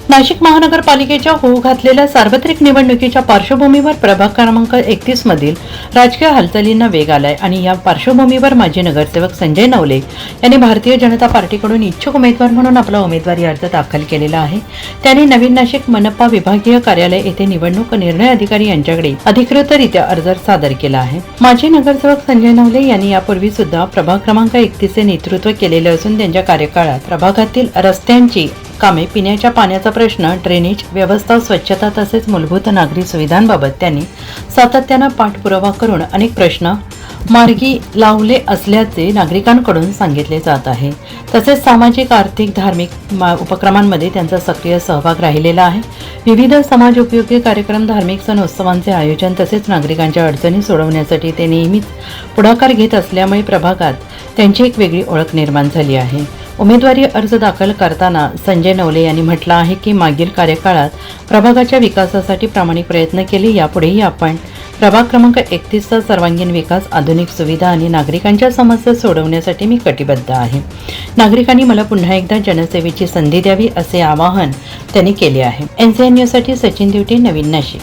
नाशिक महानगरपालिकेच्या होऊ घातलेल्या सार्वत्रिक निवडणुकीच्या पार्श्वभूमीवर प्रभाग क्रमांक 31 मधील राजकीय हालचालींना वेग आलाय आणि या पार्श्वभूमीवर माजी नगरसेवक संजय नवले यांनी भारतीय जनता पार्टीकडून इच्छुक उमेदवार म्हणून आपला उमेदवारी अर्ज दाखल केलेला आहे। त्यांनी नवीन नाशिक मनपा विभागीय कार्यालय येथे निवडणूक निर्णय अधिकारी यांच्याकडे अधिकृतरित्या अर्ज सादर केला आहे। माजी नगरसेवक संजय नवले यांनी यापूर्वी सुद्धा प्रभाग क्रमांक 31 चे नेतृत्व केलेले असून त्यांच्या कार्यकाळात प्रभागातील रस्त्यांची कामे, पिण्याच्या पाण्याचा प्रश्न, ड्रेनेज व्यवस्था, स्वच्छता तसेच मूलभूत नागरी सुविधांबाबत त्यांनी सातत्याने पाठपुरावा करून अनेक प्रश्न मार्गी लावले असल्याचे नागरिकांकडून सांगितले जात आहे। तसेच सामाजिक, आर्थिक, धार्मिक उपक्रमांमध्ये त्यांचा सक्रिय सहभाग राहिलेला आहे। विविध समाज उपयोगी कार्यक्रम, धार्मिक सण उत्सवांचे आयोजन तसेच नागरिकांच्या अडचणी सोडवण्यासाठी ते नेहमीच पुढाकार घेत असल्यामुळे प्रभागात त्यांची एक वेगळी ओळख निर्माण झाली आहे। उमेदवारी अर्ज दाखल करताना संजय नवले यांनी म्हटलं आहे की मागील कार्यकाळात प्रभागाच्या विकासासाठी प्रामाणिक प्रयत्न केले। यापुढेही आपण प्रभाग क्रमांक 31 चा सर्वांगीण विकास, आधुनिक सुविधा आणि नागरिकांच्या समस्या सोडवण्यासाठी मी कटिबद्ध आहे। नागरिकांनी मला पुन्हा एकदा जनसेवेची संधी द्यावी असे आवाहन त्यांनी केले आहे। NCN न्यूजसाठी सचिन दिवटे, नवीन नाशिक।